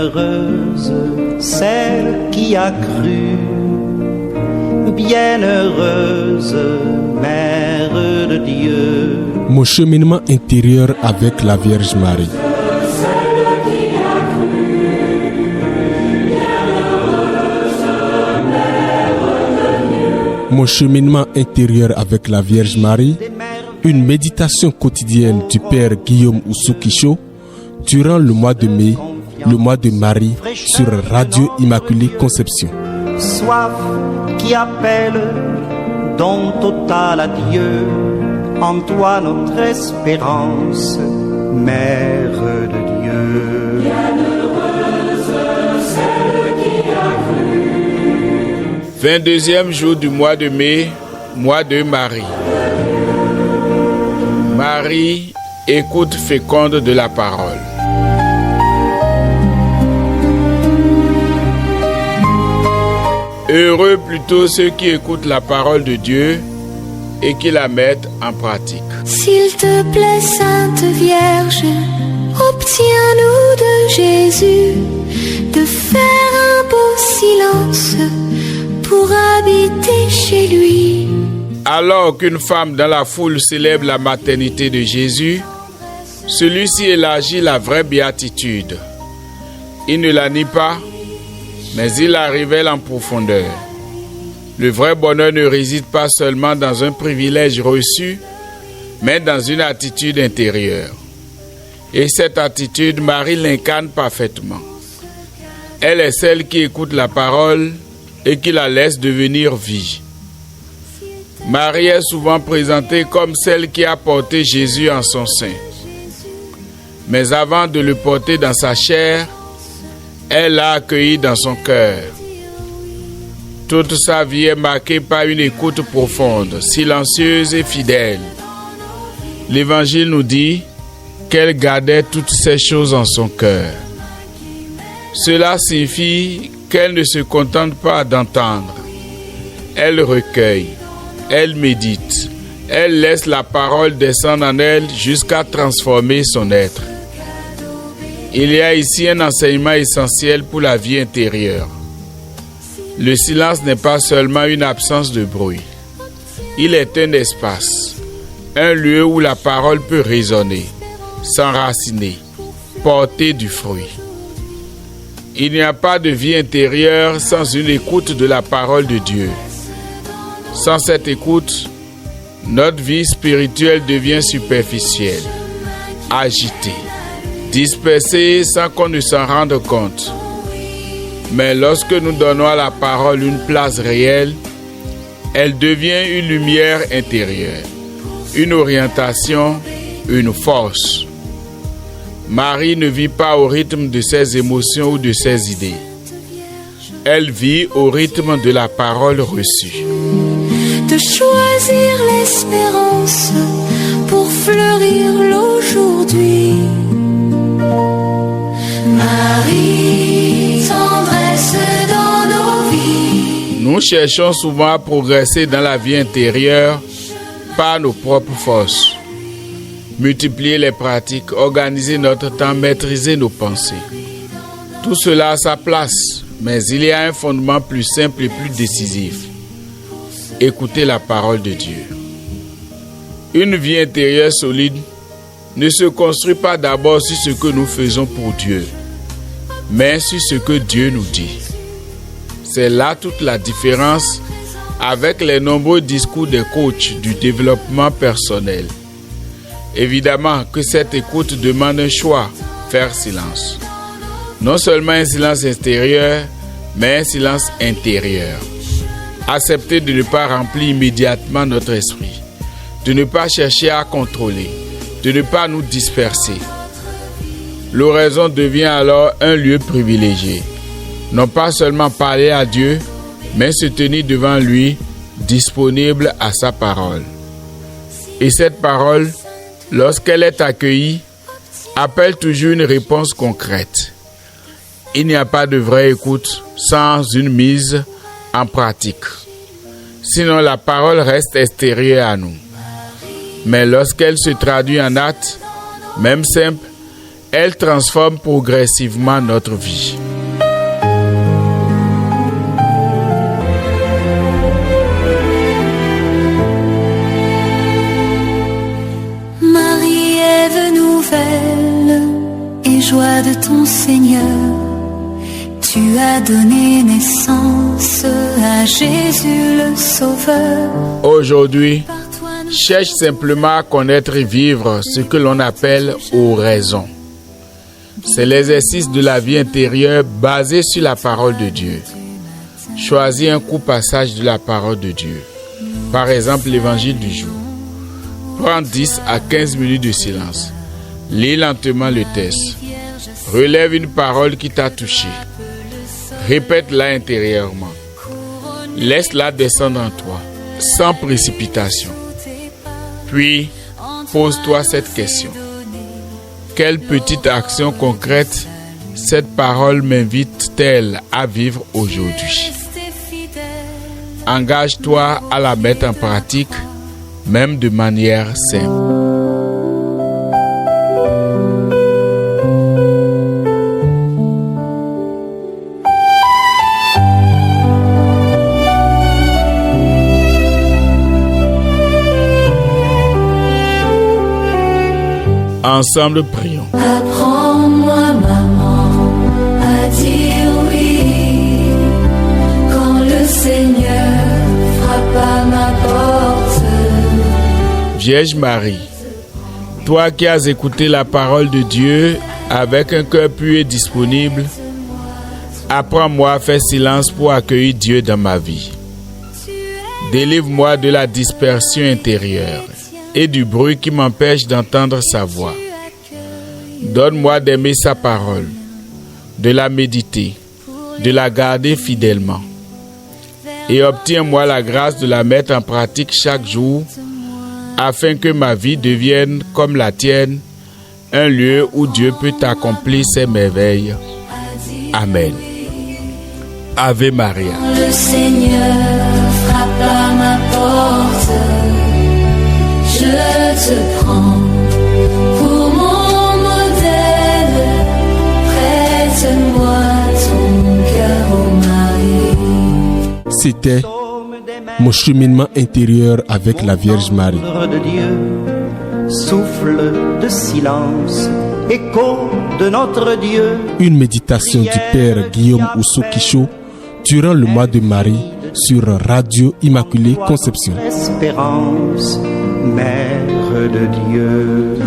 Bienheureuse celle qui a cru, bienheureuse Mère de Dieu. Mon cheminement intérieur avec la Vierge Marie. Mon cheminement intérieur avec la Vierge Marie, une méditation quotidienne du Père Guillaume Oussou-Kicho durant le mois de mai, le mois de Marie sur Radio Immaculée Conception. Soif qui appelle, don total à Dieu, en toi notre espérance, Mère de Dieu. Bienheureuse celle qui a cru. 22e jour du mois de mai, mois de Marie. Marie, écoute féconde de la parole. Heureux plutôt ceux qui écoutent la parole de Dieu et qui la mettent en pratique. S'il te plaît, Sainte Vierge, obtiens-nous de Jésus de faire un beau silence pour habiter chez lui. Alors qu'une femme dans la foule célèbre la maternité de Jésus, celui-ci élargit la vraie béatitude. Il ne la nie pas, mais il la révèle en profondeur. Le vrai bonheur ne réside pas seulement dans un privilège reçu, mais dans une attitude intérieure. Et cette attitude, Marie l'incarne parfaitement. Elle est celle qui écoute la parole et qui la laisse devenir vie. Marie est souvent présentée comme celle qui a porté Jésus en son sein. Mais avant de le porter dans sa chair, elle l'a accueilli dans son cœur. Toute sa vie est marquée par une écoute profonde, silencieuse et fidèle. L'Évangile nous dit qu'elle gardait toutes ces choses en son cœur. Cela signifie qu'elle ne se contente pas d'entendre. Elle recueille, elle médite, elle laisse la parole descendre en elle jusqu'à transformer son être. Il y a ici un enseignement essentiel pour la vie intérieure. Le silence n'est pas seulement une absence de bruit. Il est un espace, un lieu où la parole peut résonner, s'enraciner, porter du fruit. Il n'y a pas de vie intérieure sans une écoute de la parole de Dieu. Sans cette écoute, notre vie spirituelle devient superficielle, agitée, dispersée sans qu'on ne s'en rende compte. Mais lorsque nous donnons à la parole une place réelle, elle devient une lumière intérieure, une orientation, une force. Marie ne vit pas au rythme de ses émotions ou de ses idées. Elle vit au rythme de la parole reçue. De choisir l'espérance pour fleurir l'aujourd'hui. Marie, tendresse dans nos vies. Nous cherchons souvent à progresser dans la vie intérieure par nos propres forces. Multiplier les pratiques, organiser notre temps, maîtriser nos pensées. Tout cela a sa place, mais il y a un fondement plus simple et plus décisif. Écoutez la parole de Dieu. Une vie intérieure solide ne se construit pas d'abord sur ce que nous faisons pour Dieu, mais sur ce que Dieu nous dit. C'est là toute la différence avec les nombreux discours des coachs du développement personnel. Évidemment que cette écoute demande un choix, faire silence. Non seulement un silence extérieur, mais un silence intérieur. Accepter de ne pas remplir immédiatement notre esprit, de ne pas chercher à contrôler, de ne pas nous disperser. L'oraison devient alors un lieu privilégié. Non pas seulement parler à Dieu, mais se tenir devant lui, disponible à sa parole. Et cette parole, lorsqu'elle est accueillie, appelle toujours une réponse concrète. Il n'y a pas de vraie écoute sans une mise en pratique. Sinon, la parole reste extérieure à nous. Mais lorsqu'elle se traduit en acte, même simple, Elle transforme progressivement notre vie. Marie, Ève nouvelle et joie de ton Seigneur, tu as donné naissance à Jésus le Sauveur. Aujourd'hui, cherche simplement à connaître et vivre ce que l'on appelle oraison. C'est l'exercice de la vie intérieure basé sur la parole de Dieu. Choisis un court passage de la parole de Dieu. Par exemple, l'évangile du jour. Prends 10 à 15 minutes de silence. Lis lentement le texte. Relève une parole qui t'a touché. Répète-la intérieurement. Laisse-la descendre en toi, sans précipitation. Puis, pose-toi cette question. Quelle petite action concrète cette parole m'invite-t-elle à vivre aujourd'hui? Engage-toi à la mettre en pratique, même de manière simple. Ensemble, prions. Apprends-moi, maman, à dire oui quand le Seigneur frappe à ma porte. Vierge Marie, toi qui as écouté la parole de Dieu avec un cœur pur et disponible, apprends-moi à faire silence pour accueillir Dieu dans ma vie. Délivre-moi de la dispersion intérieure et du bruit qui m'empêche d'entendre sa voix. Donne-moi d'aimer sa parole, de la méditer, de la garder fidèlement. Et obtiens-moi la grâce de la mettre en pratique chaque jour, afin que ma vie devienne comme la tienne, un lieu où Dieu peut accomplir ses merveilles. Amen. Ave Maria. Le Seigneur frappe à ma porte. Je te prends pour mon modèle. Prête-moi ton cœur, ô Marie. C'était mon cheminement intérieur avec la Vierge Marie. De Dieu, souffle de silence, écho de notre Dieu. Une méditation du Père Guillaume Ousso-Quichot durant le mois de Marie sur Radio Immaculée Conception. Espérance, Mère de Dieu.